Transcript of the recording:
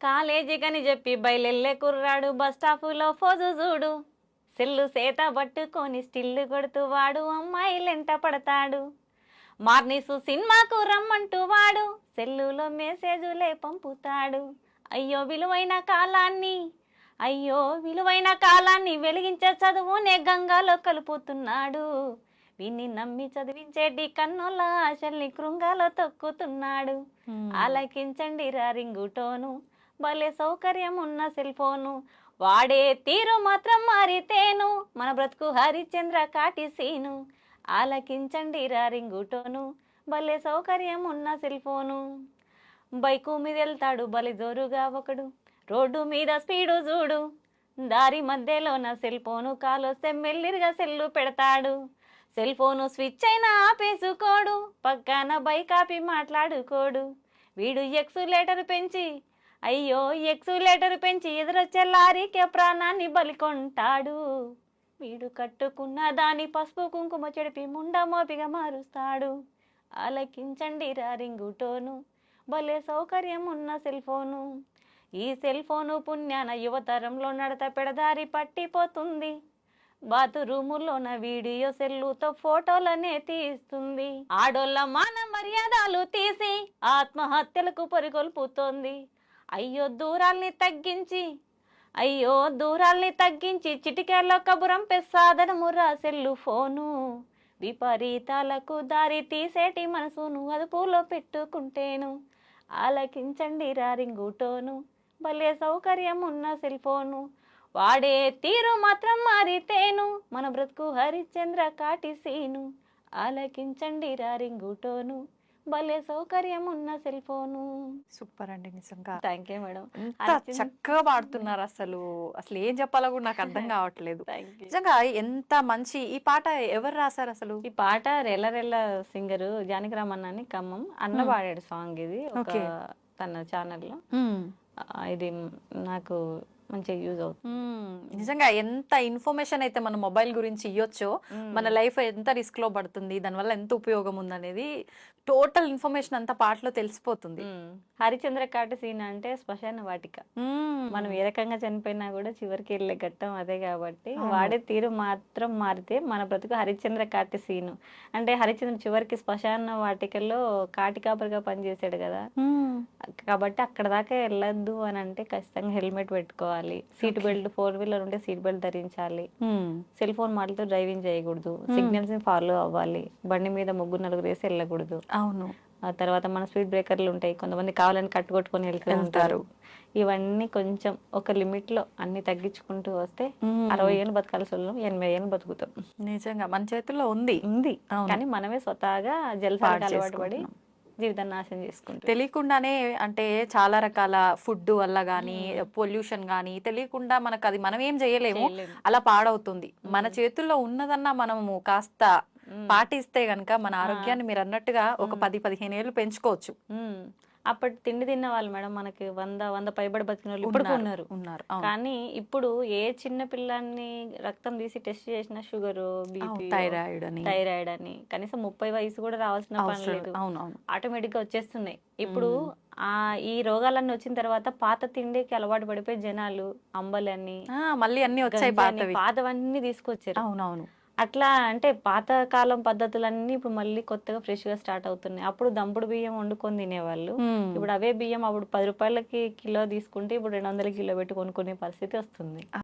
కాలేజీకని చెప్పి బయలెల్లే కుర్రాడు bus స్టాపులో pose చూడు. సెల్లు సేత పట్టుకొని స్టిల్లు కొడుతూ వాడు అమ్మాయిలెంట పడతాడు. మార్నిసు సినిమాకు రమ్మంటూ వాడు సెల్లులో మెసేజులే పంపుతాడు. అయ్యో విలువైన కాలాన్ని అయ్యో విలువైన కాలాన్ని వెలిగించే చదువునే గంగాలో కలుపుతున్నాడు. విని నమ్మి చదివించేటి కన్నుల ఆశల్ని కృంగాలో తొక్కుతున్నాడు. ఆలకించండి రా రింగుటోను, భలే సౌకర్యం ఉన్న సెల్ ఫోను. వాడే తీరు మాత్రం మారితేను, మన బ్రతుకు హరిచంద్ర కాటిసీను. ఆలకించండి రా రింగుటోను, భలే సౌకర్యం ఉన్న సెల్ ఫోను. బైకు మీద వెళ్తాడు భలే జోరుగా ఒకడు, రోడ్డు మీద స్పీడు చూడు. దారి మధ్యలో నా సెల్ ఫోను కాలొస్తే మెల్లిరిగా సెల్లు పెడతాడు. సెల్ ఫోను స్విచ్ అయినా ఆపేసుకోడు, పక్కన బైక్ ఆపి మాట్లాడుకోడు. వీడు ఎక్సులేటర్ పెంచి అయ్యో ఎక్సులేటర్ పెంచి ఎదురొచ్చే లారీకే ప్రాణాన్ని బలికొంటాడు. వీడు కట్టుకున్న దాని పసుపు కుంకుమ చెడిపి ముండ మోపిగా మారుస్తాడు. ఆలకించండి రా రింగుటోను, భలే సౌకర్యం ఉన్న సెల్ ఫోను. ఈ సెల్ ఫోను పుణ్యాన యువతరంలో నడత పెడదారి పట్టిపోతుంది. బాతురూములోన వీడియో సెల్లుతో ఫోటోలనే తీస్తుంది. ఆడోళ్ళ మాన మర్యాదలు తీసి ఆత్మహత్యలకు పరిగొల్పుతోంది. అయ్యో దూరాల్ని తగ్గించి చిటికేలో కబురంపే సాధనమురా సెల్లు ఫోను. విపరీతాలకు దారి తీసేటి మనసును అదుపులో పెట్టుకుంటేను. ఆలకించండి రా రింగుటోను, భలే సౌకర్యం ఉన్న సెల్ ఫోను. వాడే తీరు మాత్రం మారితేను, మన బ్రతుకు హరిచంద్ర కాటిసీను. ఆలకించండి రా రింగుటోను, భలే సౌకర్యం ఉన్న సెల్ ఫోను. సూపర్ అండి, నిజంగా థ్యాంక్ యూ మేడం. ఎంత చక్కగా పాడుతున్నారు. అసలు అసలు ఏం చెప్పాలో కూడా నాకు అర్థం కావట్లేదు. నిజంగా ఎంత మంచి ఈ పాట ఎవరు రాశారు అసలు? ఈ పాట రెల్ల సింగరు జానకిరామన్న అని ఖమ్మం అన్న పాడాడు సాంగ్. ఇది ఒక తన ఛానల్లో. ఇది నాకు మంచిగా యూజ్ అవుతుంది. నిజంగా ఎంత ఇన్ఫర్మేషన్ అయితే మన మొబైల్ గురించి ఇవ్వచ్చో, మన లైఫ్ ఎంత రిస్క్ లో పడుతుంది, దానివల్ల ఎంత ఉపయోగం ఉందనేది టోటల్ ఇన్ఫర్మేషన్ అంతా పాటలో తెలిసిపోతుంది. హరిచంద్ర కాటిసీన అంటే శ్మశాన వాటిక. మనం ఏ రకంగా చనిపోయినా కూడా చివరికి వెళ్ళే ఘట్టం అదే కాబట్టి వాడే తీరు మాత్రం మారితే మన బ్రతుకు హరిచంద్ర కాటిసీను. అంటే హరిచంద్ర చివరికి శ్మశాన వాటికల్లో కాటికాపరిగా పనిచేసాడు కదా, కాబట్టి అక్కడ దాకా వెళ్ళొద్దు అని అంటే ఖచ్చితంగా హెల్మెట్ పెట్టుకోవాలి, సీట్ బెల్ట్ 4 వీలర్ ఉంటే సీట్ బెల్ట్ ధరించాలి, సెల్ ఫోన్ మాటలతో డ్రైవింగ్ చేయకూడదు, సిగ్నల్స్ ని ఫాలో అవ్వాలి, బండి మీద 3-4 వేసి వెళ్ళకూడదు. అవును. ఆ తర్వాత మన స్పీడ్ బ్రేకర్లు ఉంటాయి, కొంతమంది కావాలని కట్టుకొట్టుకొని వెళ్తారు. ఇవన్నీ కొంచెం ఒక లిమిట్ లో అన్ని తగ్గించుకుంటూ వస్తే 60 ఏళ్ళు బతకాల్సి 80 ఏళ్ళు బతుకుతాం. నిజంగా మన చేతుల్లో ఉంది. కానీ మనమే స్వతహాగా జలసాలకు అలవాటు పడి జీవితాన్ని నాశనం చేసుకుంటాం తెలియకుండానే. అంటే చాలా రకాల ఫుడ్ వల్ల గానీ, పొల్యూషన్ గానీ తెలియకుండా మనకు అది మనం ఏం చేయలేము, అలా పాడవుతుంది. మన చేతుల్లో ఉన్నదన్నా మనము కాస్త పాటిస్తే గనక మన ఆరోగ్యాన్ని మీరు అన్నట్టుగా ఒక 10-15 ఏళ్ళు పెంచుకోవచ్చు. అప్పటి తిండి తిన్న వాళ్ళు మేడం మనకి 100 పైబడి బతికిన వాళ్ళు ఇప్పుడు ఉన్నారు. కానీ ఇప్పుడు ఏ చిన్న పిల్లాన్ని రక్తం తీసి టెస్ట్ చేసిన షుగర్, బీపీ, థైరాయిడ్ అని కనీసం 30 వయసు కూడా రావాల్సిన పని లేదు, ఆటోమేటిక్ గా వచ్చేస్తున్నాయి. ఇప్పుడు ఈ రోగాలన్నీ వచ్చిన తర్వాత పాత తిండికి అలవాటు పడిపోయి జనాలు అంబలని మళ్ళీ అన్ని వచ్చాయి, పాతవన్నీ తీసుకొచ్చారు. అవునవును. అట్లా అంటే పాతకాలం పద్ధతులన్నీ ఇప్పుడు మళ్ళీ కొత్తగా ఫ్రెష్ గా స్టార్ట్ అవుతున్నాయి. అప్పుడు దంపుడు బియ్యం వండుకొని తినేవాళ్ళు, ఇప్పుడు అవే బియ్యం అప్పుడు 10 రూపాయలకి కిలో తీసుకుంటే ఇప్పుడు 200 కిలో పెట్టి కొనుక్కునే పరిస్థితి వస్తుంది.